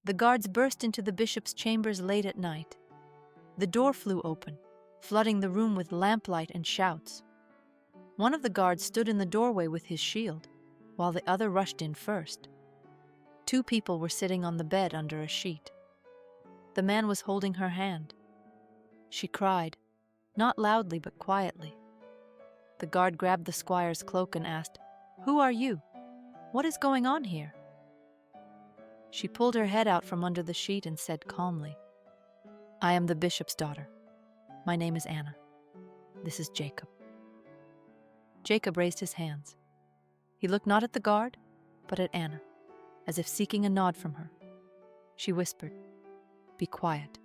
The guards burst into the bishop's chambers late at night. The door flew open, flooding the room with lamplight and shouts. One of the guards stood in the doorway with his shield, while the other rushed in first. 2 people were sitting on the bed under a sheet. The man was holding her hand. She cried, not loudly but quietly. The guard grabbed the squire's cloak and asked, "Who are you? What is going on here?" She pulled her head out from under the sheet and said calmly, "I am the bishop's daughter. My name is Anna. This is Jacob." Jacob raised his hands. He looked not at the guard, but at Anna, as if seeking a nod from her. She whispered, "Be quiet."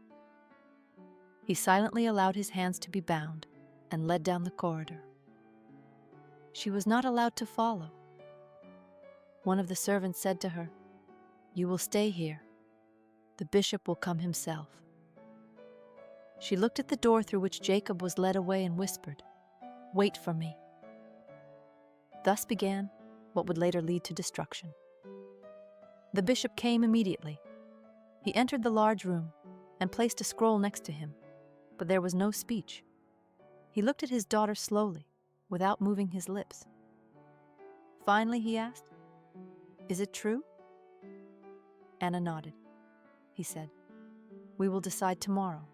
He silently allowed his hands to be bound and led down the corridor. She was not allowed to follow. One of the servants said to her, "You will stay here. The bishop will come himself." She looked at the door through which Jacob was led away and whispered, "Wait for me." Thus began what would later lead to destruction. The bishop came immediately. He entered the large room and placed a scroll next to him, but there was no speech. He looked at his daughter slowly, without moving his lips. Finally he asked, "Is it true?" Anna nodded. He said, "We will decide tomorrow."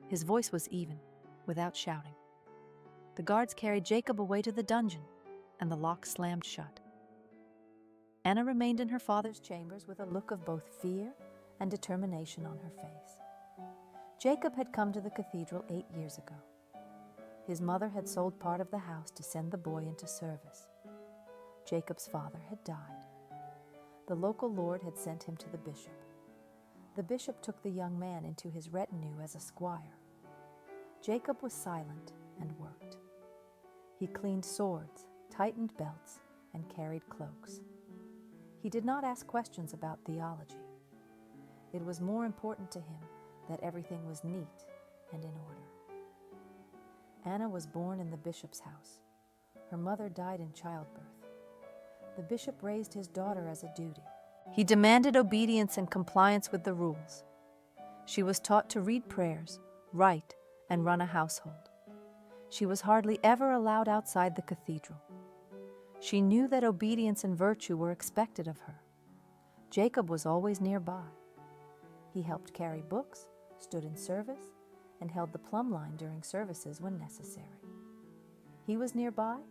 His voice was even, without shouting. The guards carried Jacob away to the dungeon, and the lock slammed shut. Anna remained in her father's chambers with a look of both fear and determination on her face. Jacob had come to the cathedral 8 years ago. His mother had sold part of the house to send the boy into service. Jacob's father had died. The local lord had sent him to the bishop. The bishop took the young man into his retinue as a squire. Jacob was silent and worked. He cleaned swords, tightened belts, and carried cloaks. He did not ask questions about theology. It was more important to him that everything was neat and in order. Anna was born in the bishop's house. Her mother died in childbirth. The bishop raised his daughter as a duty. He demanded obedience and compliance with the rules. She was taught to read prayers, write, and run a household. She was hardly ever allowed outside the cathedral. She knew that obedience and virtue were expected of her. Jacob was always nearby. He helped carry books, stood in service, and held the plumb line during services when necessary. He was nearby,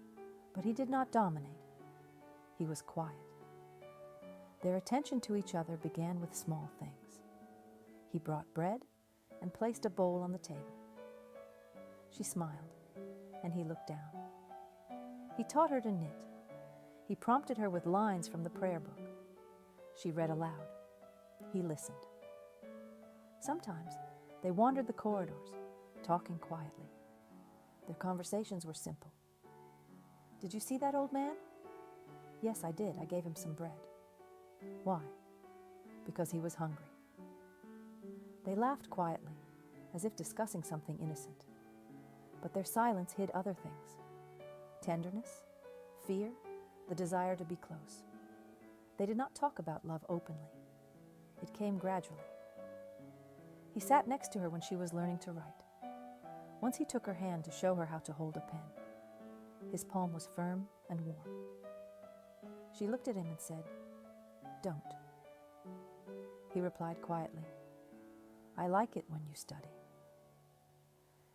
but he did not dominate. He was quiet. Their attention to each other began with small things. He brought bread and placed a bowl on the table. She smiled, and he looked down. He taught her to knit. He prompted her with lines from the prayer book. She read aloud. He listened. Sometimes they wandered the corridors, talking quietly. Their conversations were simple. "Did you see that old man?" "Yes, I did. I gave him some bread." "Why?" "Because he was hungry." They laughed quietly, as if discussing something innocent. But their silence hid other things: tenderness, fear, the desire to be close. They did not talk about love openly. It came gradually. He sat next to her when she was learning to write. Once he took her hand to show her how to hold a pen. His palm was firm and warm. She looked at him and said, "Don't." He replied quietly, "I like it when you study."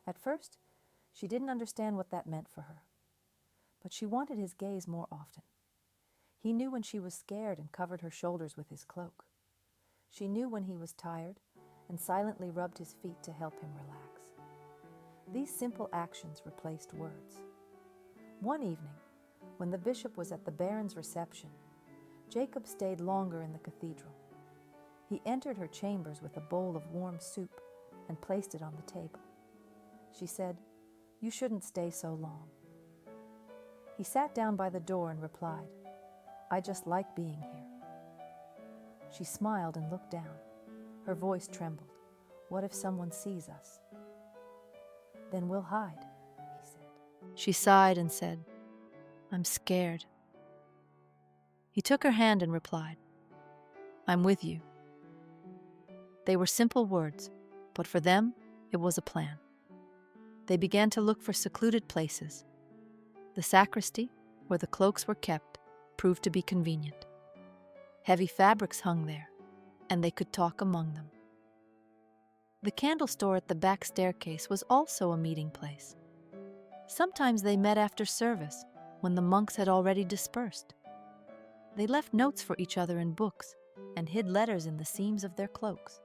At first, she didn't understand what that meant for her, but she wanted his gaze more often. He knew when she was scared and covered her shoulders with his cloak. She knew when he was tired and silently rubbed his feet to help him relax. These simple actions replaced words. One evening, when the bishop was at the baron's reception, Jacob stayed longer in the cathedral. He entered her chambers with a bowl of warm soup and placed it on the table. She said, "You shouldn't stay so long." He sat down by the door and replied, "I just like being here." She smiled and looked down. Her voice trembled. "What if someone sees us?" "Then we'll hide," he said. She sighed and said, "I'm scared." He took her hand and replied, "I'm with you They were simple words, but for them, it was a plan. They began to look for secluded places. The sacristy, where the cloaks were kept, proved to be convenient. Heavy fabrics hung there, and they could talk among them. The candle store at the back staircase was also a meeting place. Sometimes they met after service, when the monks had already dispersed. They left notes for each other in books and hid letters in the seams of their cloaks.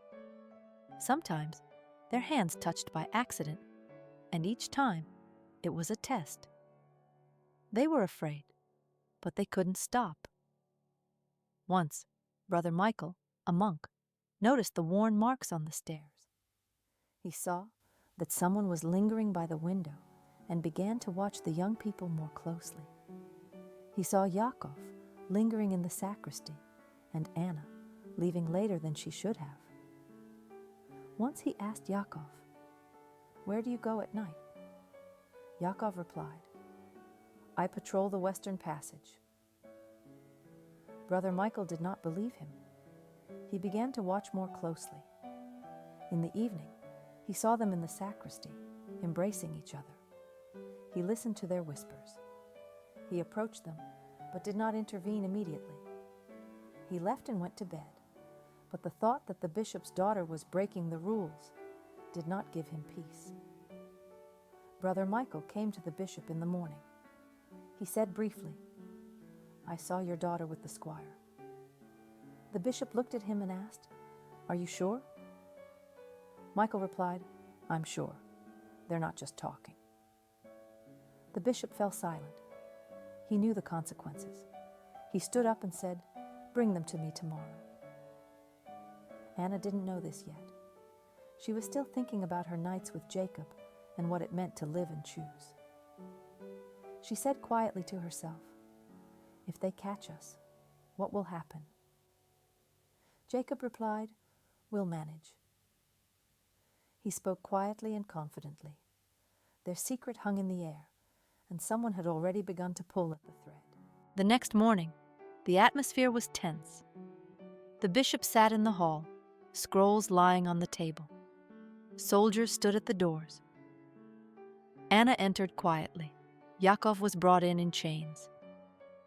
Sometimes their hands touched by accident, and each time it was a test. They were afraid, but they couldn't stop. Once, Brother Michael, a monk, noticed the worn marks on the stairs. He saw that someone was lingering by the window and began to watch the young people more closely. He saw Yakov lingering in the sacristy and Anna leaving later than she should have. Once he asked Yakov, "Where do you go at night?" Yakov replied, "I patrol the Western Passage." Brother Michael did not believe him. He began to watch more closely. In the evening, he saw them in the sacristy, embracing each other. He listened to their whispers. He approached them, but did not intervene immediately. He left and went to bed, but the thought that the bishop's daughter was breaking the rules did not give him peace. Brother Michael came to the bishop in the morning. He said briefly, "I saw your daughter with the squire." The bishop looked at him and asked, "Are you sure?" Michael replied, "I'm sure. They're not just talking." The bishop fell silent. He knew the consequences. He stood up and said, "Bring them to me tomorrow." Anna didn't know this yet. She was still thinking about her nights with Jacob and what it meant to live and choose. She said quietly to herself, "If they catch us, what will happen?" Jacob replied, "We'll manage." He spoke quietly and confidently. Their secret hung in the air, and someone had already begun to pull at the thread. The next morning, the atmosphere was tense. The bishop sat in the hall, scrolls lying on the table. Soldiers stood at the doors. Anna entered quietly. Yakov was brought in chains.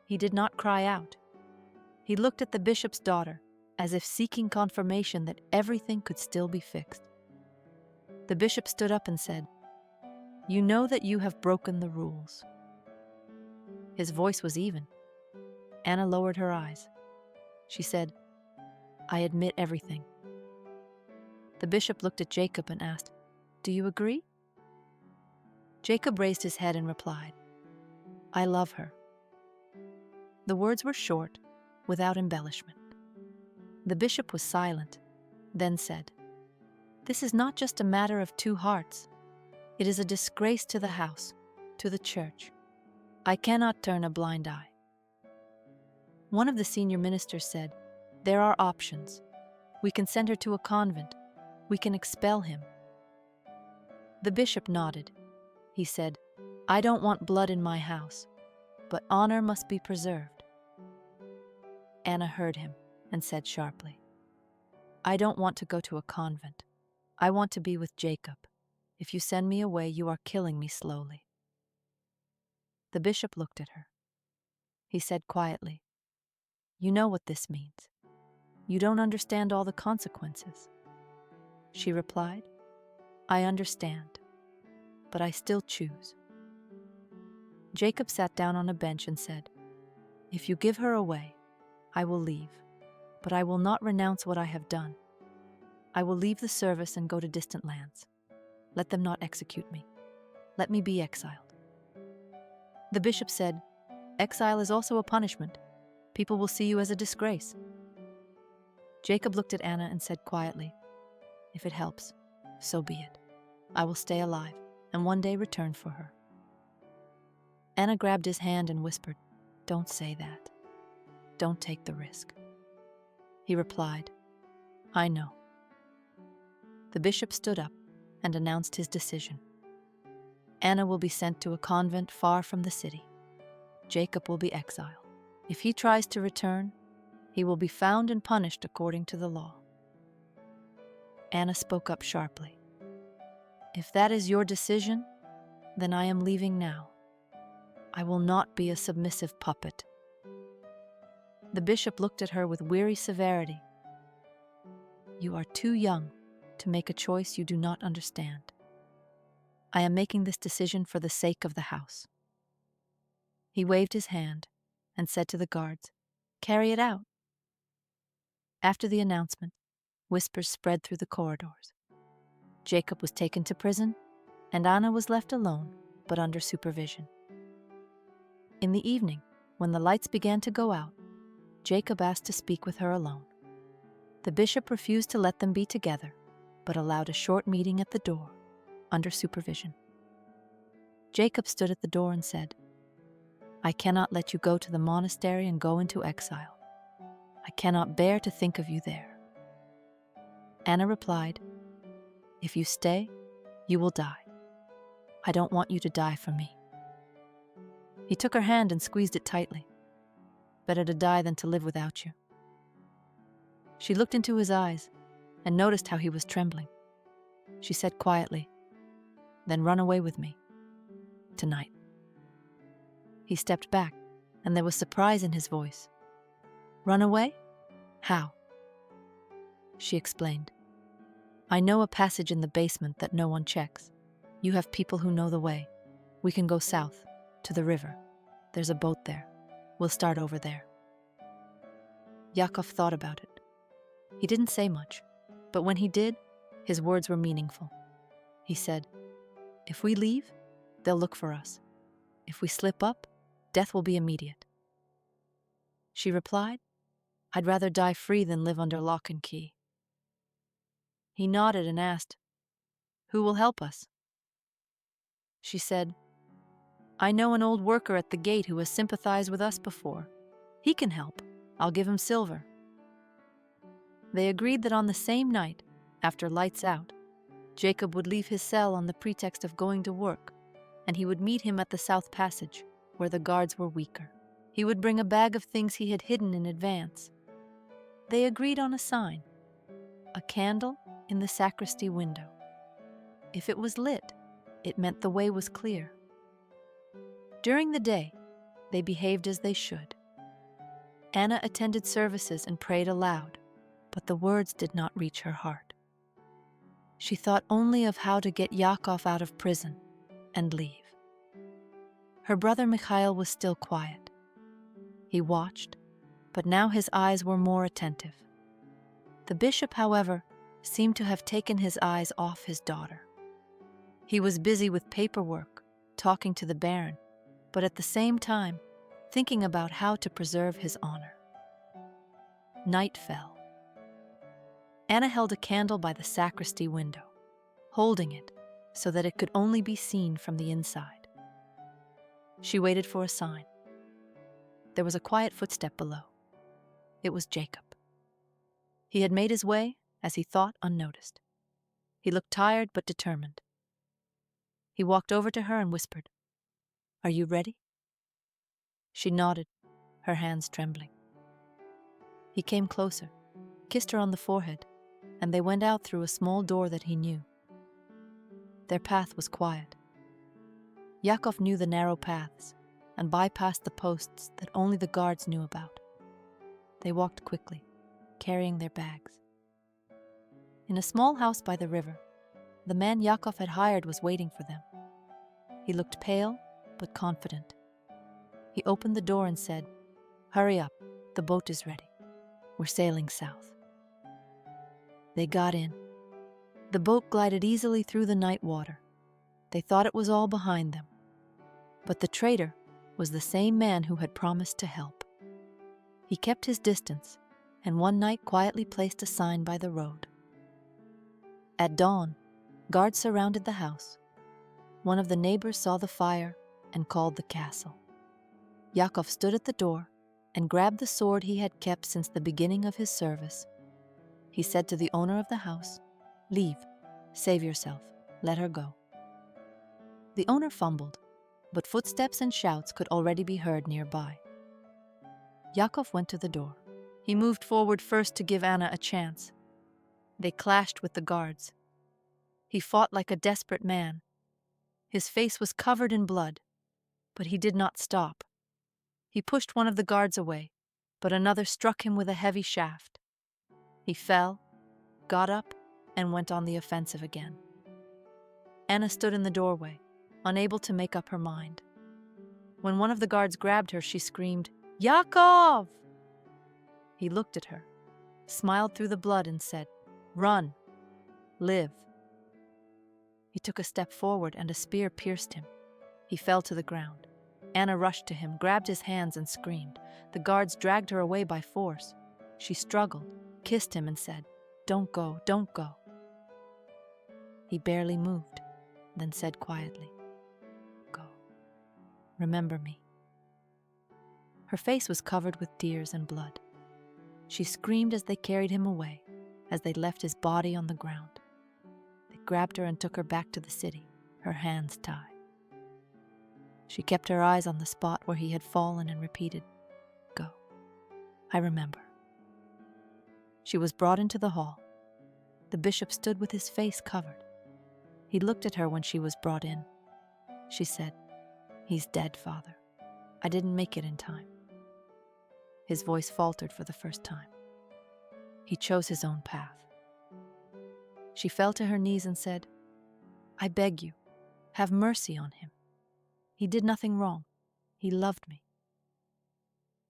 He did not cry out. He looked at the bishop's daughter, as if seeking confirmation that everything could still be fixed. The bishop stood up and said, "You know that you have broken the rules." His voice was even. Anna lowered her eyes. She said, "I admit everything." The bishop looked at Jacob and asked, "Do you agree?" Jacob raised his head and replied, "I love her." The words were short, without embellishment. The bishop was silent, then said, "This is not just a matter of two hearts. It is a disgrace to the house, to the church. I cannot turn a blind eye." One of the senior ministers said, "There are options. We can send her to a convent. We can expel him." The bishop nodded. He said, "I don't want blood in my house, but honor must be preserved." Anna heard him and said sharply, "I don't want to go to a convent. I want to be with Jacob. If you send me away, you are killing me slowly." The bishop looked at her. He said quietly, "You know what this means. You don't understand all the consequences." She replied, "I understand, but I still choose." Jacob sat down on a bench and said, "If you give her away, I will leave, but I will not renounce what I have done. I will leave the service and go to distant lands. Let them not execute me. Let me be exiled." The bishop said, "Exile is also a punishment. People will see you as a disgrace." Jacob looked at Anna and said quietly, "If it helps, so be it. I will stay alive and one day return for her." Anna grabbed his hand and whispered, "Don't say that. Don't take the risk." He replied, "I know." The bishop stood up and announced his decision. Anna will be sent to a convent far from the city. Jacob will be exiled. If he tries to return, he will be found and punished according to the law. Anna spoke up sharply. "If that is your decision, then I am leaving now. I will not be a submissive puppet." The bishop looked at her with weary severity. "You are too young to make a choice you do not understand. I am making this decision for the sake of the house." He waved his hand and said to the guards, "Carry it out." After the announcement, whispers spread through the corridors. Jacob was taken to prison, and Anna was left alone, but under supervision. In the evening, when the lights began to go out, Jacob asked to speak with her alone. The bishop refused to let them be together, but allowed a short meeting at the door, under supervision. Jacob stood at the door and said, "I cannot let you go to the monastery and go into exile. I cannot bear to think of you there." Anna replied, "If you stay, you will die. I don't want you to die for me." He took her hand and squeezed it tightly. "Better to die than to live without you." She looked into his eyes and noticed how he was trembling. She said quietly, "Then run away with me. Tonight." He stepped back, and there was surprise in his voice. "Run away? How?" She explained, "I know a passage in the basement that no one checks. You have people who know the way. We can go south, to the river. There's a boat there. We'll start over there." Yakov thought about it. He didn't say much, but when he did, his words were meaningful. He said, "If we leave, they'll look for us. If we slip up, death will be immediate." She replied, "I'd rather die free than live under lock and key." He nodded and asked, "Who will help us?" She said, "I know an old worker at the gate who has sympathized with us before. He can help. I'll give him silver." They agreed that on the same night, after lights out, Jacob would leave his cell on the pretext of going to work, and he would meet him at the South Passage, where the guards were weaker. He would bring a bag of things he had hidden in advance. They agreed on a sign, a candle in the sacristy window. If it was lit, it meant the way was clear. During the day, they behaved as they should. Anna attended services and prayed aloud, but the words did not reach her heart. She thought only of how to get Yakov out of prison and leave. Her brother Mikhail was still quiet. He watched, but now his eyes were more attentive. The bishop, however, seemed to have taken his eyes off his daughter. He was busy with paperwork, talking to the baron, but at the same time, thinking about how to preserve his honor. Night fell. Anna held a candle by the sacristy window, holding it so that it could only be seen from the inside. She waited for a sign. There was a quiet footstep below. It was Jacob. He had made his way, as he thought, unnoticed. He looked tired but determined. He walked over to her and whispered, "Are you ready?" She nodded, her hands trembling. He came closer, kissed her on the forehead, and they went out through a small door that he knew. Their path was quiet. Yakov knew the narrow paths and bypassed the posts that only the guards knew about. They walked quickly, carrying their bags. In a small house by the river, the man Yakov had hired was waiting for them. He looked pale but confident. He opened the door and said, "Hurry up, the boat is ready. We're sailing south." They got in. The boat glided easily through the night water. They thought it was all behind them. But the traitor was the same man who had promised to help. He kept his distance, and one night quietly placed a sign by the road. At dawn, guards surrounded the house. One of the neighbors saw the fire and called the castle. Yakov stood at the door and grabbed the sword he had kept since the beginning of his service. He said to the owner of the house, "Leave, save yourself, let her go." The owner fumbled, but footsteps and shouts could already be heard nearby. Yakov went to the door. He moved forward first to give Anna a chance. They clashed with the guards. He fought like a desperate man. His face was covered in blood, but he did not stop. He pushed one of the guards away, but another struck him with a heavy shaft. He fell, got up, and went on the offensive again. Anna stood in the doorway, unable to make up her mind. When one of the guards grabbed her, she screamed, "Yakov!" He looked at her, smiled through the blood, and said, "Run, live." He took a step forward, and a spear pierced him. He fell to the ground. Anna rushed to him, grabbed his hands, and screamed. The guards dragged her away by force. She struggled, kissed him, and said, "Don't go, don't go." He barely moved, then said quietly, "Go. Remember me." Her face was covered with tears and blood. She screamed as they carried him away, as they left his body on the ground. They grabbed her and took her back to the city, her hands tied. She kept her eyes on the spot where he had fallen and repeated, "Go. I remember." She was brought into the hall. The bishop stood with his face covered. He looked at her when she was brought in. She said, "He's dead, Father. I didn't make it in time." His voice faltered for the first time. He chose his own path. She fell to her knees and said, "I beg you, have mercy on him. He did nothing wrong. He loved me."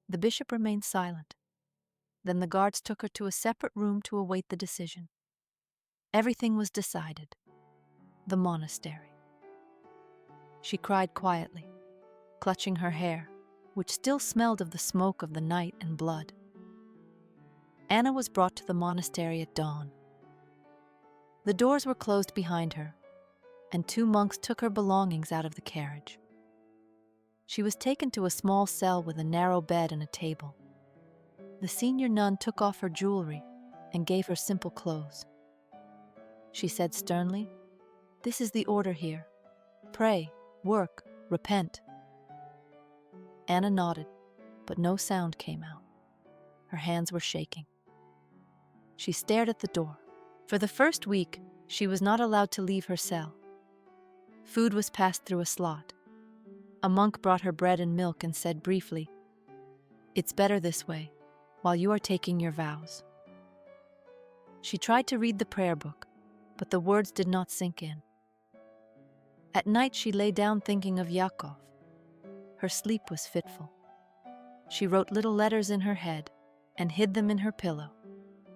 The bishop remained silent. Then the guards took her to a separate room to await the decision. Everything was decided. The monastery. She cried quietly, clutching her hair, which still smelled of the smoke of the night and blood. Anna was brought to the monastery at dawn. The doors were closed behind her, and 2 monks took her belongings out of the carriage. She was taken to a small cell with a narrow bed and a table. The senior nun took off her jewelry and gave her simple clothes. She said sternly, "This is the order here. Pray, work, repent." Anna nodded, but no sound came out. Her hands were shaking. She stared at the door. For the first week, she was not allowed to leave her cell. Food was passed through a slot. A monk brought her bread and milk and said briefly, "It's better this way, while you are taking your vows." She tried to read the prayer book, but the words did not sink in. At night she lay down thinking of Yakov. Her sleep was fitful. She wrote little letters in her head and hid them in her pillow,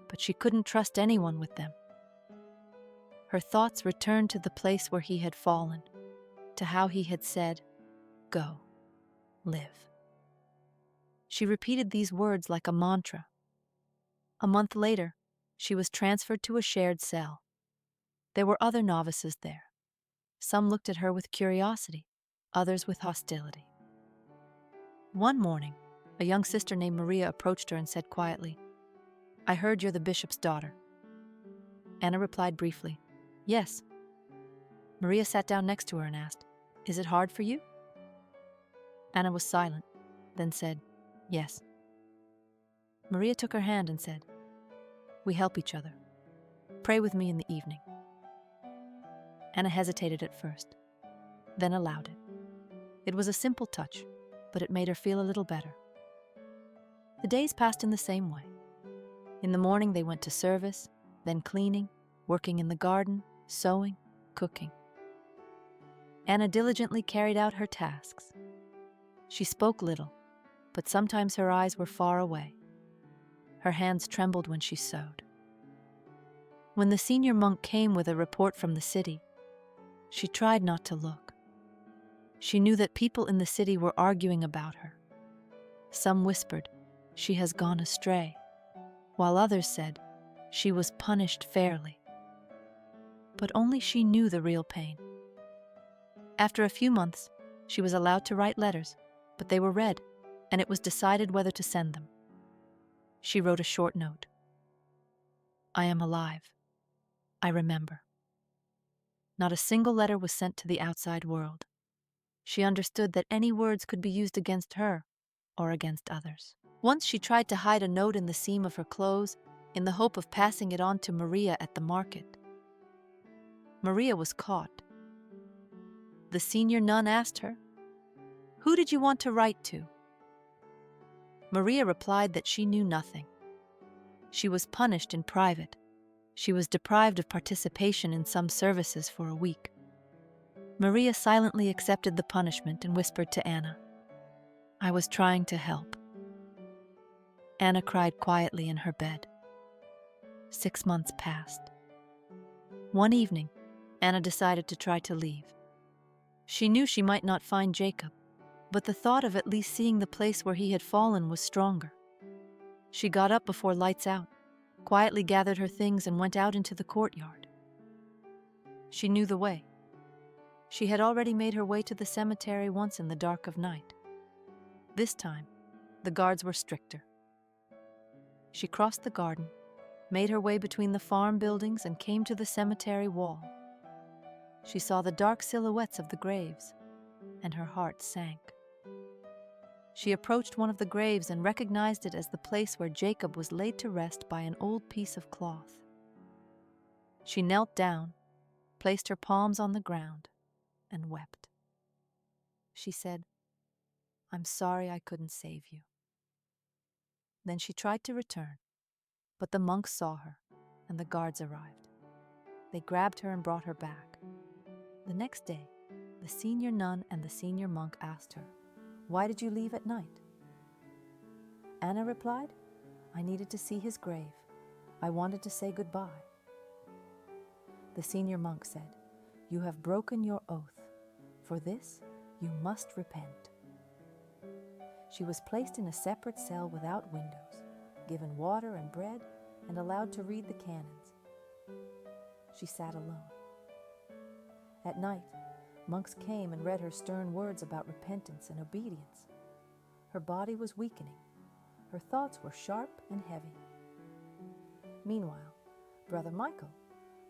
but she couldn't trust anyone with them. Her thoughts returned to the place where he had fallen, to how he had said, "Go, live." She repeated these words like a mantra. A month later, she was transferred to a shared cell. There were other novices there. Some looked at her with curiosity, others with hostility. One morning, a young sister named Maria approached her and said quietly, "I heard you're the bishop's daughter." Anna replied briefly, "Yes." Maria sat down next to her and asked, "Is it hard for you?" Anna was silent, then said, "Yes." Maria took her hand and said, "We help each other. Pray with me in the evening." Anna hesitated at first, then allowed it. It was a simple touch, but it made her feel a little better. The days passed in the same way. In the morning they went to service, then cleaning, working in the garden, sewing, cooking. Anna diligently carried out her tasks. She spoke little, but sometimes her eyes were far away. Her hands trembled when she sewed. When the senior monk came with a report from the city, she tried not to look. She knew that people in the city were arguing about her. Some whispered, "She has gone astray," while others said, "She was punished fairly." But only she knew the real pain. After a few months, she was allowed to write letters, but they were read, and it was decided whether to send them. She wrote a short note. "I am alive. I remember." Not a single letter was sent to the outside world. She understood that any words could be used against her or against others. Once she tried to hide a note in the seam of her clothes, in the hope of passing it on to Maria at the market. Maria was caught. The senior nun asked her, "Who did you want to write to?" Maria replied that she knew nothing. She was punished in private. She was deprived of participation in some services for a week. Maria silently accepted the punishment and whispered to Anna, "I was trying to help." Anna cried quietly in her bed. 6 months passed. One evening, Anna decided to try to leave. She knew she might not find Jacob, but the thought of at least seeing the place where he had fallen was stronger. She got up before lights out, quietly gathered her things, and went out into the courtyard. She knew the way. She had already made her way to the cemetery once in the dark of night. This time, the guards were stricter. She crossed the garden, made her way between the farm buildings, and came to the cemetery wall. She saw the dark silhouettes of the graves, and her heart sank. She approached one of the graves and recognized it as the place where Jacob was laid to rest by an old piece of cloth. She knelt down, placed her palms on the ground, and wept. She said, "I'm sorry I couldn't save you." Then she tried to return, but the monks saw her, and the guards arrived. They grabbed her and brought her back. The next day, the senior nun and the senior monk asked her, "Why did you leave at night?" Anna replied, "I needed to see his grave. I wanted to say goodbye." The senior monk said, "You have broken your oath. For this, you must repent." She was placed in a separate cell without windows, given water and bread, and allowed to read the canons. She sat alone. At night, monks came and read her stern words about repentance and obedience. Her body was weakening. Her thoughts were sharp and heavy. Meanwhile, Brother Michael,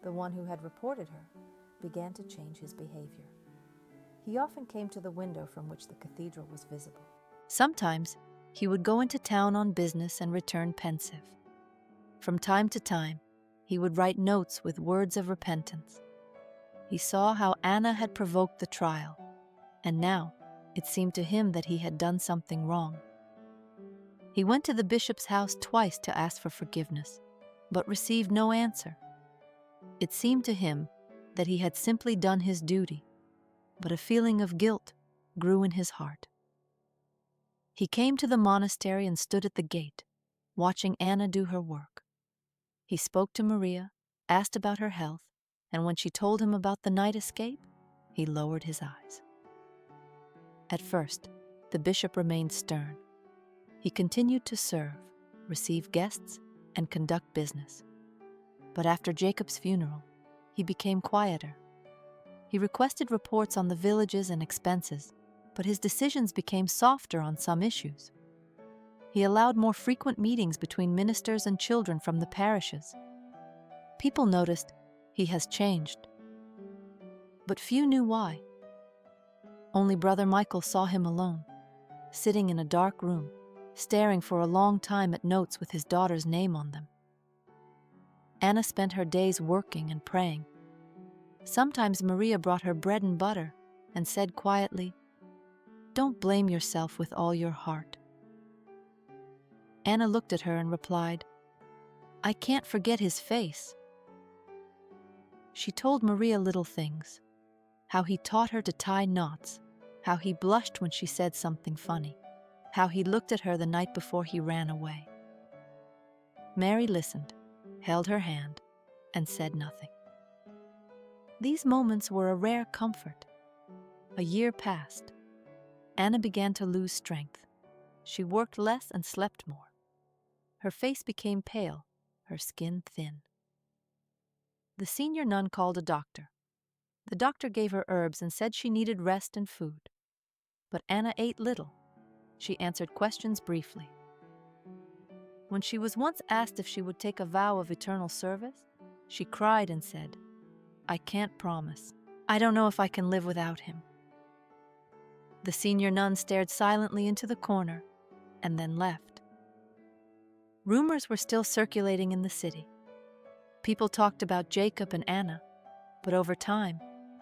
the one who had reported her, began to change his behavior. He often came to the window from which the cathedral was visible. Sometimes he would go into town on business and return pensive. From time to time, he would write notes with words of repentance. He saw how Anna had provoked the trial, and now it seemed to him that he had done something wrong. He went to the bishop's house twice to ask for forgiveness, but received no answer. It seemed to him that he had simply done his duty, but a feeling of guilt grew in his heart. He came to the monastery and stood at the gate, watching Anna do her work. He spoke to Maria, asked about her health, and when she told him about the night escape, he lowered his eyes. At first, the bishop remained stern. He continued to serve, receive guests, and conduct business. But after Jacob's funeral, he became quieter. He requested reports on the villages and expenses, but his decisions became softer on some issues. He allowed more frequent meetings between ministers and children from the parishes. People noticed he has changed, but few knew why. Only Brother Michael saw him alone, sitting in a dark room, staring for a long time at notes with his daughter's name on them. Anna spent her days working and praying. Sometimes Maria brought her bread and butter and said quietly, "Don't blame yourself with all your heart." Anna looked at her and replied, "I can't forget his face." She told Maria little things, how he taught her to tie knots, how he blushed when she said something funny, how he looked at her the night before he ran away. Mary listened, held her hand, and said nothing. These moments were a rare comfort. A year passed. Anna began to lose strength. She worked less and slept more. Her face became pale, her skin thin. The senior nun called a doctor. The doctor gave her herbs and said she needed rest and food. But Anna ate little. She answered questions briefly. When she was once asked if she would take a vow of eternal service, she cried and said, "I can't promise. I don't know if I can live without him." The senior nun stared silently into the corner and then left. Rumors were still circulating in the city. People talked about Jacob and Anna, but over time,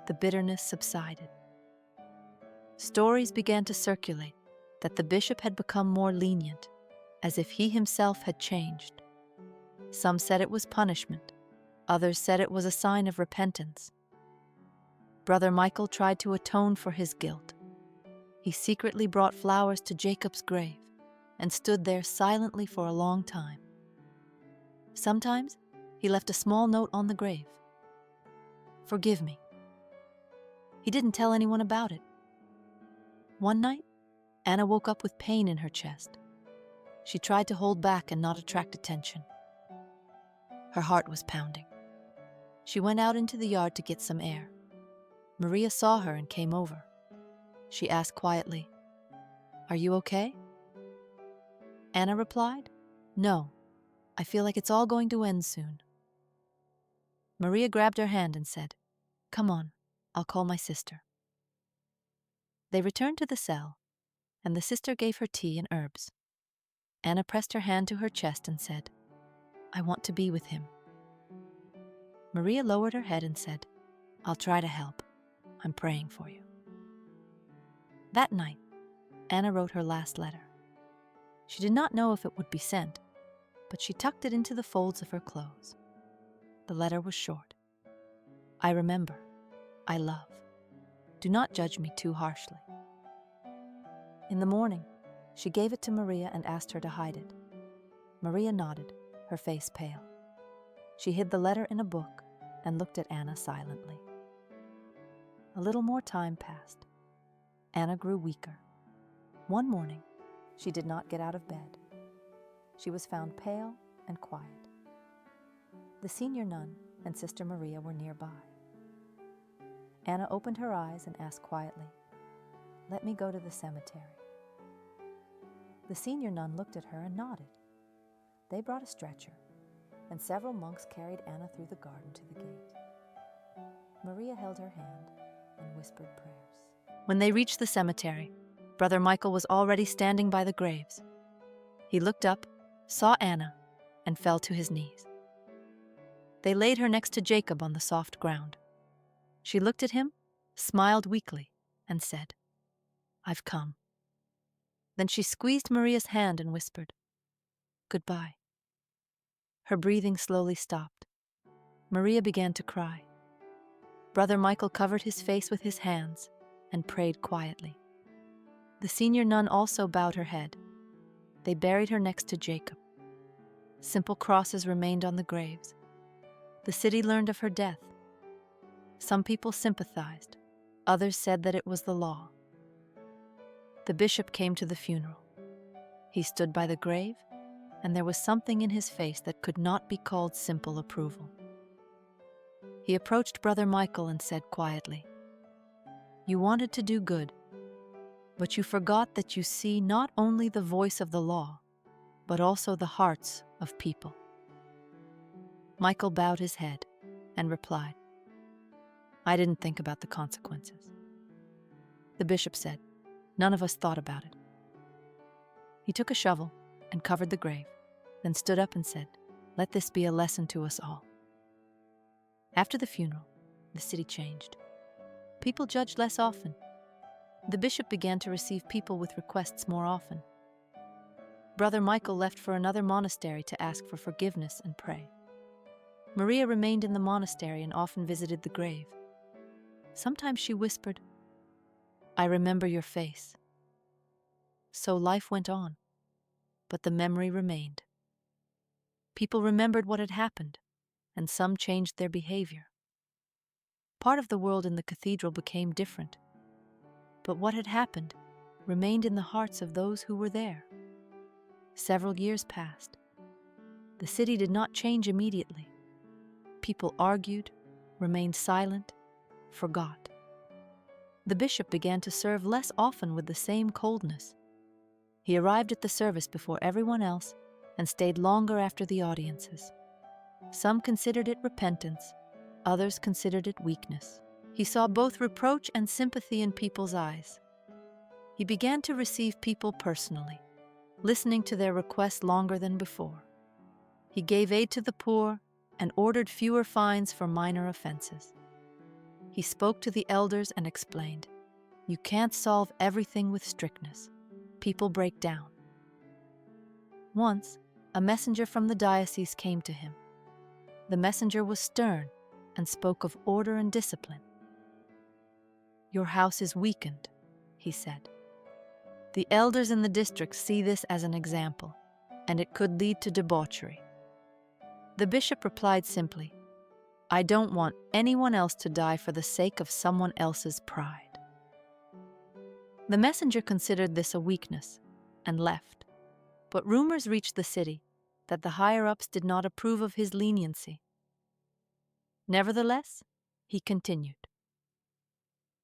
the bitterness subsided. Stories began to circulate that the bishop had become more lenient, as if he himself had changed. Some said it was punishment, others said it was a sign of repentance. Brother Michael tried to atone for his guilt. He secretly brought flowers to Jacob's grave and stood there silently for a long time. Sometimes he left a small note on the grave. "Forgive me." He didn't tell anyone about it. One night, Anna woke up with pain in her chest. She tried to hold back and not attract attention. Her heart was pounding. She went out into the yard to get some air. Maria saw her and came over. She asked quietly, "Are you okay?" Anna replied, "No, I feel like it's all going to end soon." Maria grabbed her hand and said, "Come on, I'll call my sister." They returned to the cell, and the sister gave her tea and herbs. Anna pressed her hand to her chest and said, "I want to be with him." Maria lowered her head and said, "I'll try to help. I'm praying for you." That night, Anna wrote her last letter. She did not know if it would be sent, but she tucked it into the folds of her clothes. The letter was short. "I remember. I love. Do not judge me too harshly." In the morning, she gave it to Maria and asked her to hide it. Maria nodded, her face pale. She hid the letter in a book and looked at Anna silently. A little more time passed. Anna grew weaker. One morning, she did not get out of bed. She was found pale and quiet. The senior nun and Sister Maria were nearby. Anna opened her eyes and asked quietly, "Let me go to the cemetery." The senior nun looked at her and nodded. They brought a stretcher, and several monks carried Anna through the garden to the gate. Maria held her hand and whispered prayers. When they reached the cemetery, Brother Michael was already standing by the graves. He looked up, saw Anna, and fell to his knees. They laid her next to Jacob on the soft ground. She looked at him, smiled weakly, and said, "I've come." Then she squeezed Maria's hand and whispered, "Goodbye." Her breathing slowly stopped. Maria began to cry. Brother Michael covered his face with his hands and prayed quietly. The senior nun also bowed her head. They buried her next to Jacob. Simple crosses remained on the graves. The city learned of her death. Some people sympathized. Others said that it was the law. The bishop came to the funeral. He stood by the grave, and there was something in his face that could not be called simple approval. He approached Brother Michael and said quietly, "You wanted to do good, but you forgot that you see not only the voice of the law, but also the hearts of people." Michael bowed his head and replied, "I didn't think about the consequences." The bishop said, "None of us thought about it." He took a shovel and covered the grave, then stood up and said, "Let this be a lesson to us all." After the funeral, the city changed. People judged less often. The bishop began to receive people with requests more often. Brother Michael left for another monastery to ask for forgiveness and pray. Maria remained in the monastery and often visited the grave. Sometimes she whispered, "I remember your face." So life went on, but the memory remained. People remembered what had happened, and some changed their behavior. Part of the world in the cathedral became different, but what had happened remained in the hearts of those who were there. Several years passed. The city did not change immediately. People argued, remained silent, forgot. The bishop began to serve less often with the same coldness. He arrived at the service before everyone else and stayed longer after the audiences. Some considered it repentance, others considered it weakness. He saw both reproach and sympathy in people's eyes. He began to receive people personally, listening to their requests longer than before. He gave aid to the poor and ordered fewer fines for minor offenses. He spoke to the elders and explained, "You can't solve everything with strictness. People break down." Once, a messenger from the diocese came to him. The messenger was stern and spoke of order and discipline. "Your house is weakened," he said. "The elders in the district see this as an example, and it could lead to debauchery." The bishop replied simply, "I don't want anyone else to die for the sake of someone else's pride." The messenger considered this a weakness and left, but rumors reached the city that the higher-ups did not approve of his leniency. Nevertheless, he continued.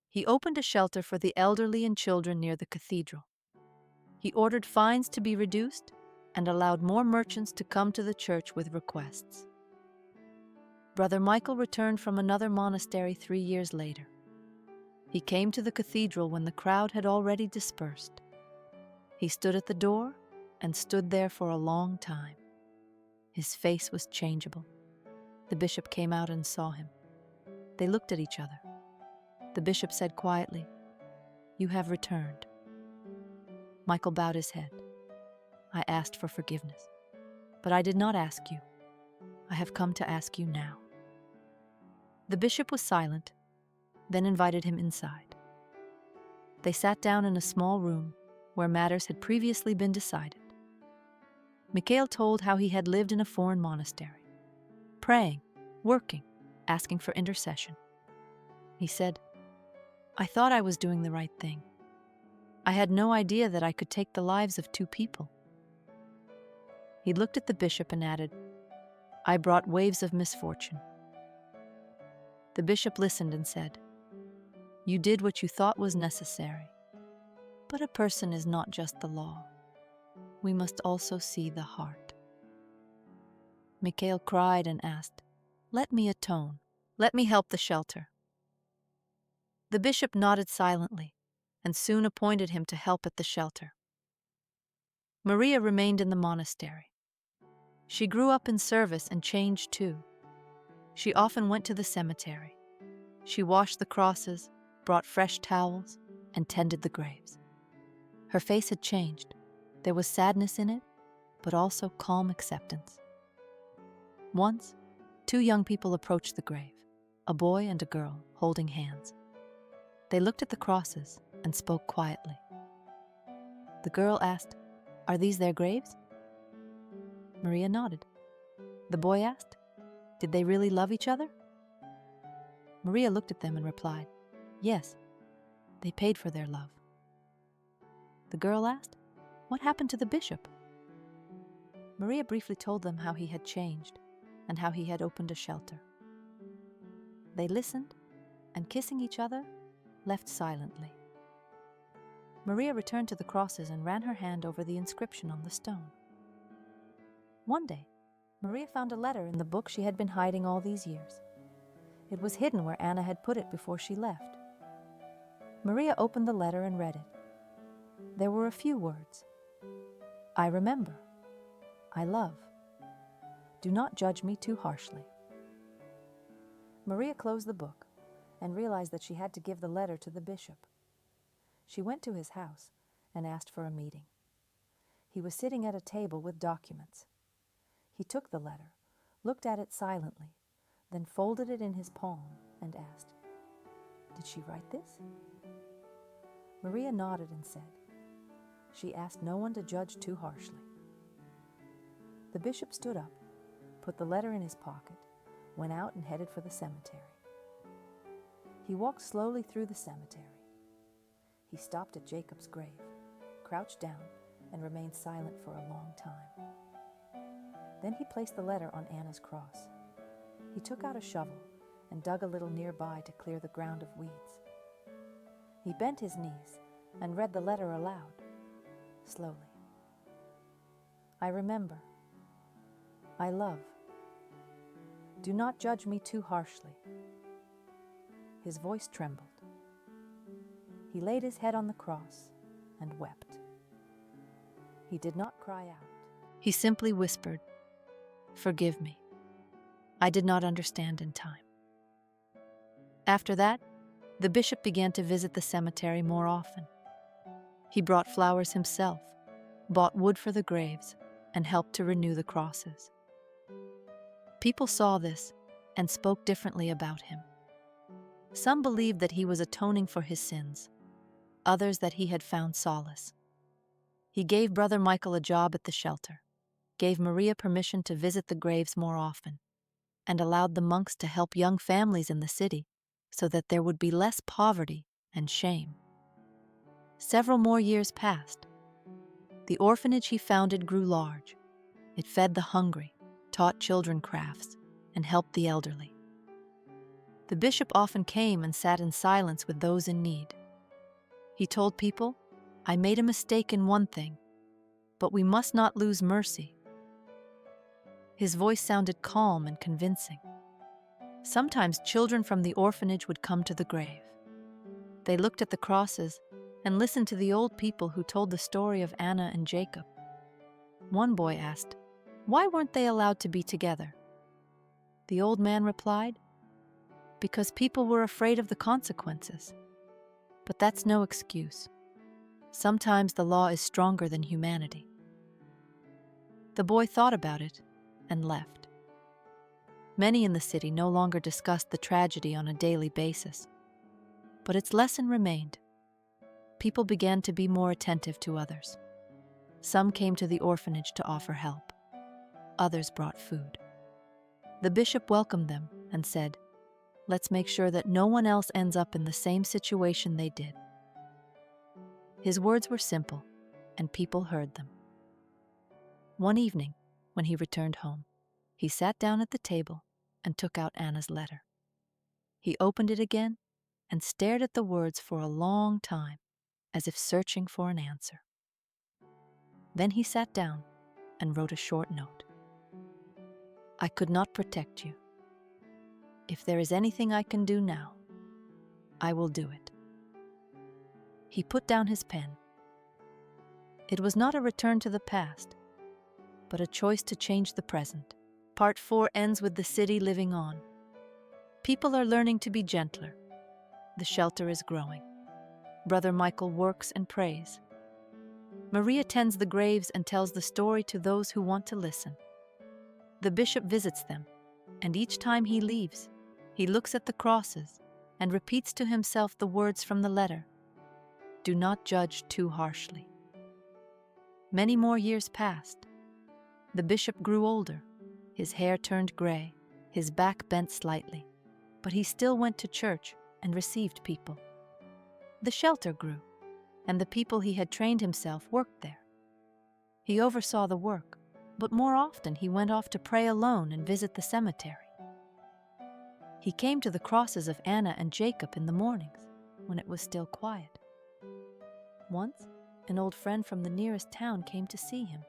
He opened a shelter for the elderly and children near the cathedral. He ordered fines to be reduced and allowed more merchants to come to the church with requests. Brother Michael returned from another monastery 3 years later. He came to the cathedral when the crowd had already dispersed. He stood at the door and stood there for a long time. His face was changeable. The bishop came out and saw him. They looked at each other. The bishop said quietly, "You have returned." Michael bowed his head. "I asked for forgiveness, but I did not ask you. I have come to ask you now." The bishop was silent, then invited him inside. They sat down in a small room where matters had previously been decided. Mikhail told how he had lived in a foreign monastery, praying, working, asking for intercession. He said, "I thought I was doing the right thing. I had no idea that I could take the lives of 2 people." He looked at the bishop and added, "I brought waves of misfortune." The bishop listened and said, "You did what you thought was necessary. But a person is not just the law. We must also see the heart." Mikhail cried and asked, "Let me atone. Let me help the shelter." The bishop nodded silently and soon appointed him to help at the shelter. Maria remained in the monastery. She grew up in service and changed too. She often went to the cemetery. She washed the crosses, brought fresh towels, and tended the graves. Her face had changed. There was sadness in it, but also calm acceptance. Once, 2 young people approached the grave, a boy and a girl holding hands. They looked at the crosses and spoke quietly. The girl asked, "Are these their graves?" Maria nodded. The boy asked, "Did they really love each other?" Maria looked at them and replied, "Yes, they paid for their love." The girl asked, "What happened to the bishop?" Maria briefly told them how he had changed and how he had opened a shelter. They listened and, kissing each other, left silently. Maria returned to the crosses and ran her hand over the inscription on the stone. One day, Maria found a letter in the book she had been hiding all these years. It was hidden where Anna had put it before she left. Maria opened the letter and read it. There were a few words. "I remember. I love. Do not judge me too harshly." Maria closed the book and realized that she had to give the letter to the bishop. She went to his house and asked for a meeting. He was sitting at a table with documents. He took the letter, looked at it silently, then folded it in his palm and asked, "Did she write this?" Maria nodded and said, "She asked no one to judge too harshly." The bishop stood up, put the letter in his pocket, went out and headed for the cemetery. He walked slowly through the cemetery. He stopped at Jacob's grave, crouched down, and remained silent for a long time. Then he placed the letter on Anna's cross. He took out a shovel and dug a little nearby to clear the ground of weeds. He bent his knees and read the letter aloud, slowly. "I remember. I love. Do not judge me too harshly." His voice trembled. He laid his head on the cross and wept. He did not cry out. He simply whispered, Forgive me. I did not understand in time." After that, the bishop began to visit the cemetery more often. He brought flowers himself, bought wood for the graves, and helped to renew the crosses. People saw this and spoke differently about him. Some believed that he was atoning for his sins, others that he had found solace. He gave Brother Michael a job at the shelter, gave Maria permission to visit the graves more often, and allowed the monks to help young families in the city so that there would be less poverty and shame. Several more years passed. The orphanage he founded grew large. It fed the hungry, taught children crafts, and helped the elderly. The bishop often came and sat in silence with those in need. He told people, "I made a mistake in one thing, but we must not lose mercy." His voice sounded calm and convincing. Sometimes children from the orphanage would come to the grave. They looked at the crosses and listened to the old people who told the story of Anna and Jacob. One boy asked, "Why weren't they allowed to be together?" The old man replied, "Because people were afraid of the consequences. But that's no excuse. Sometimes the law is stronger than humanity." The boy thought about it and left. Many in the city no longer discussed the tragedy on a daily basis, but its lesson remained. People began to be more attentive to others. Some came to the orphanage to offer help. Others brought food. The bishop welcomed them and said, "Let's make sure that no one else ends up in the same situation they did." His words were simple, and people heard them. One evening, when he returned home, he sat down at the table and took out Anna's letter. He opened it again and stared at the words for a long time, as if searching for an answer. Then he sat down and wrote a short note. "I could not protect you. If there is anything I can do now, I will do it." He put down his pen. It was not a return to the past, but a choice to change the present. Part 4 ends with the city living on. People are learning to be gentler. The shelter is growing. Brother Michael works and prays. Maria tends the graves and tells the story to those who want to listen. The bishop visits them, and each time he leaves, he looks at the crosses and repeats to himself the words from the letter, "Do not judge too harshly." Many more years passed. The bishop grew older. His hair turned gray, his back bent slightly, but he still went to church and received people. The shelter grew, and the people he had trained himself worked there. He oversaw the work, but more often he went off to pray alone and visit the cemetery. He came to the crosses of Anna and Jacob in the mornings, when it was still quiet. Once, an old friend from the nearest town came to see him.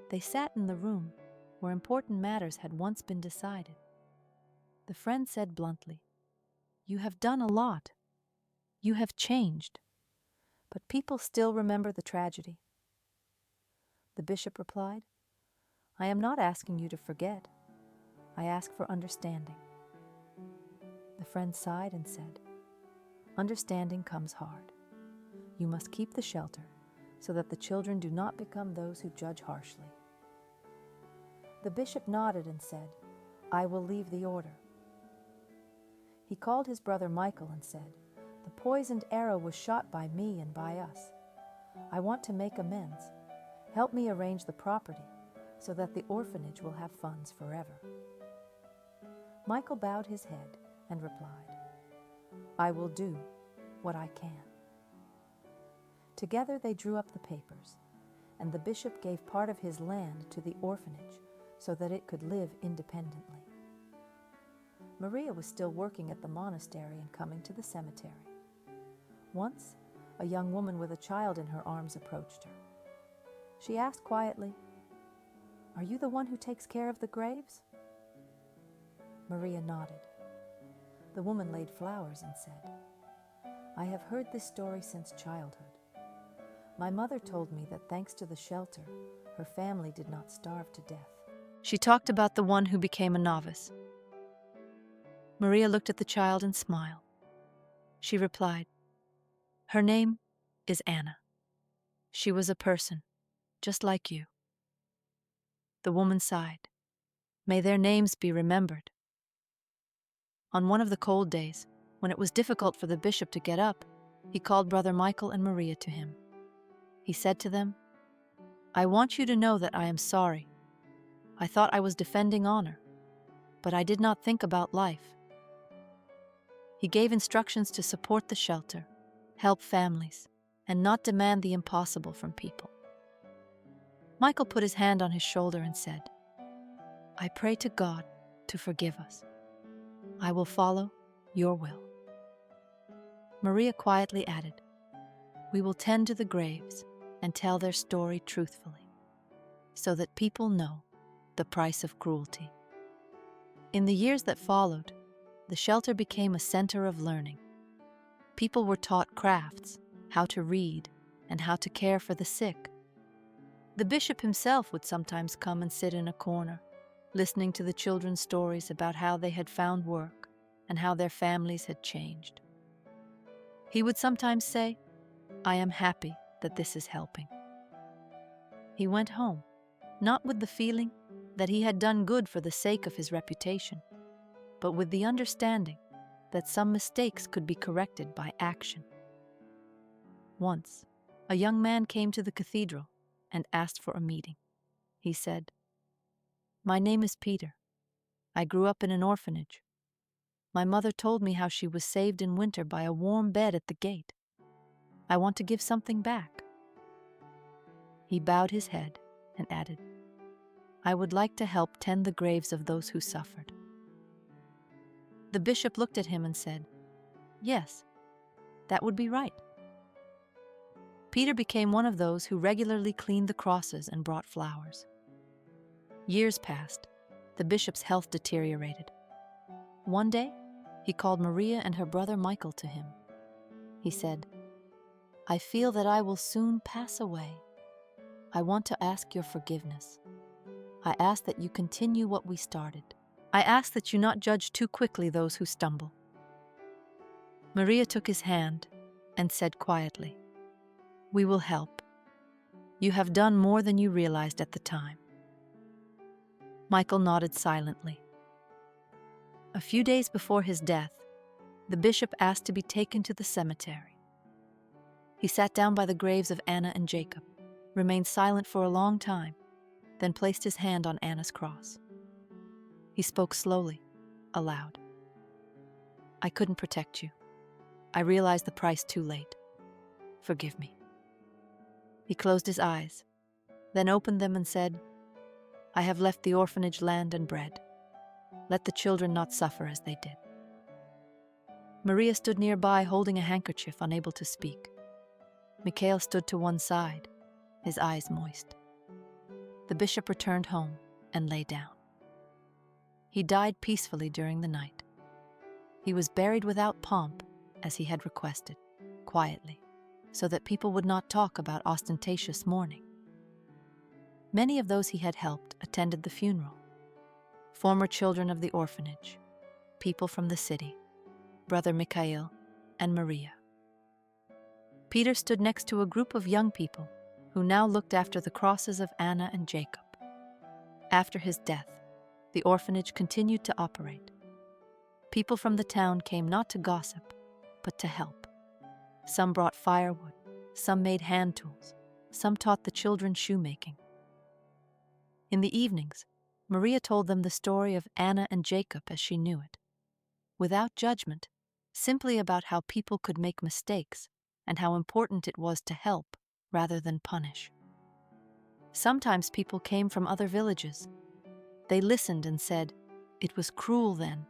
They sat in the room where important matters had once been decided. The friend said bluntly, "You have done a lot. You have changed, but people still remember the tragedy." The bishop replied, "I am not asking you to forget. I ask for understanding." The friend sighed and said, "Understanding comes hard. You must keep the shelter so that the children do not become those who judge harshly." The bishop nodded and said, "I will leave the order." He called his brother Michael and said, "The poisoned arrow was shot by me and by us. I want to make amends. Help me arrange the property so that the orphanage will have funds forever." Michael bowed his head and replied, "I will do what I can." Together they drew up the papers, and the bishop gave part of his land to the orphanage so that it could live independently. Maria was still working at the monastery and coming to the cemetery. Once, a young woman with a child in her arms approached her. She asked quietly, "Are you the one who takes care of the graves?" Maria nodded. The woman laid flowers and said, "I have heard this story since childhood. My mother told me that thanks to the shelter, her family did not starve to death." She talked about the one who became a novice. Maria looked at the child and smiled. She replied, "Her name is Anna. She was a person, just like you." The woman sighed. "May their names be remembered." On one of the cold days, when it was difficult for the bishop to get up, he called Brother Michael and Maria to him. He said to them, "I want you to know that I am sorry. I thought I was defending honor, but I did not think about life." He gave instructions to support the shelter, help families, and not demand the impossible from people. Michael put his hand on his shoulder and said, "I pray to God to forgive us. I will follow your will." Maria quietly added, "We will tend to the graves and tell their story truthfully, so that people know the price of cruelty." In the years that followed, the shelter became a center of learning. People were taught crafts, how to read, and how to care for the sick. The bishop himself would sometimes come and sit in a corner, listening to the children's stories about how they had found work and how their families had changed. He would sometimes say, "I am happy that this is helping." He went home, not with the feeling that he had done good for the sake of his reputation, but with the understanding that some mistakes could be corrected by action. Once, a young man came to the cathedral and asked for a meeting. He said, "My name is Peter. I grew up in an orphanage. My mother told me how she was saved in winter by a warm bed at the gate. I want to give something back." He bowed his head and added, "I would like to help tend the graves of those who suffered." The bishop looked at him and said, "Yes, that would be right." Peter became one of those who regularly cleaned the crosses and brought flowers. Years passed. The bishop's health deteriorated. One day, he called Maria and her brother Michael to him. He said, "I feel that I will soon pass away. I want to ask your forgiveness. I ask that you continue what we started. I ask that you not judge too quickly those who stumble." Maria took his hand and said quietly, "We will help. You have done more than you realized at the time." Michael nodded silently. A few days before his death, the bishop asked to be taken to the cemetery. He sat down by the graves of Anna and Jacob, remained silent for a long time, then placed his hand on Anna's cross. He spoke slowly, aloud. "I couldn't protect you. I realized the price too late. Forgive me." He closed his eyes, then opened them and said, "I have left the orphanage land and bread. Let the children not suffer as they did." Maria stood nearby holding a handkerchief, unable to speak. Mikhail stood to one side, his eyes moist. The bishop returned home and lay down. He died peacefully during the night. He was buried without pomp, as he had requested, quietly, so that people would not talk about ostentatious mourning. Many of those he had helped attended the funeral. Former children of the orphanage, people from the city, Brother Mikhail and Maria. Peter stood next to a group of young people who now looked after the crosses of Anna and Jacob. After his death, the orphanage continued to operate. People from the town came not to gossip, but to help. Some brought firewood, some made hand tools, some taught the children shoemaking. In the evenings, Maria told them the story of Anna and Jacob as she knew it, without judgment, simply about how people could make mistakes and how important it was to help rather than punish. Sometimes people came from other villages. They listened and said, "It was cruel then,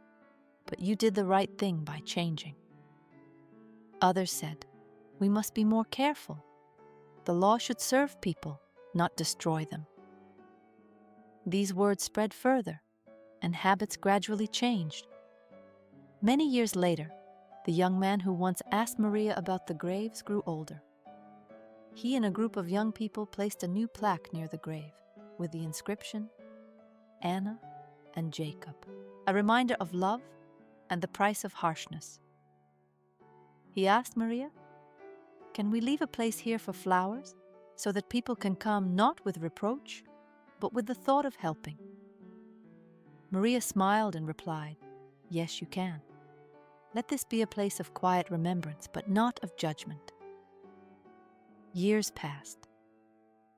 but you did the right thing by changing." Others said, "We must be more careful. The law should serve people, not destroy them." These words spread further, and habits gradually changed. Many years later, the young man who once asked Maria about the graves grew older. He and a group of young people placed a new plaque near the grave with the inscription, Anna and Jacob, a reminder of love and the price of harshness. He asked Maria, "Can we leave a place here for flowers so that people can come not with reproach, but with the thought of helping?" Maria smiled and replied, "Yes, you can. Let this be a place of quiet remembrance, but not of judgment." Years passed.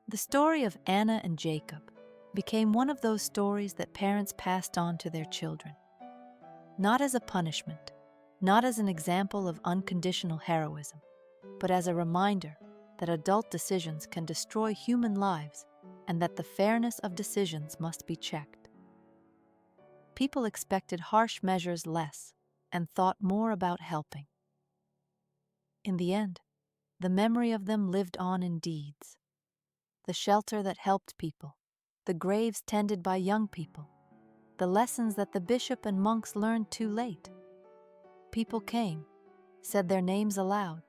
The story of Anna and Jacob became one of those stories that parents passed on to their children, not as a punishment, not as an example of unconditional heroism, but as a reminder that adult decisions can destroy human lives and that the fairness of decisions must be checked. People expected harsh measures less and thought more about helping. In the end, the memory of them lived on in deeds. The shelter that helped people, the graves tended by young people, the lessons that the bishop and monks learned too late. People came, said their names aloud,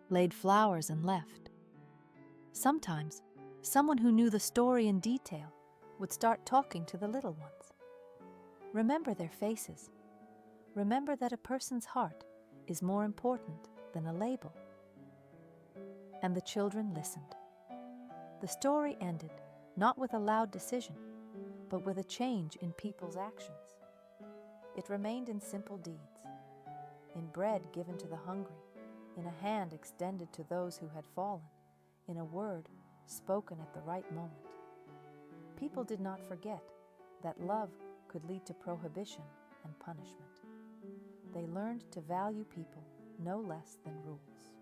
laid flowers and left. Sometimes, someone who knew the story in detail would start talking to the little ones. Remember their faces. Remember that a person's heart is more important than a label. And the children listened. The story ended not with a loud decision, but with a change in people's actions. It remained in simple deeds, in bread given to the hungry, in a hand extended to those who had fallen, in a word spoken at the right moment. People did not forget that love could lead to prohibition and punishment. They learned to value people no less than rules.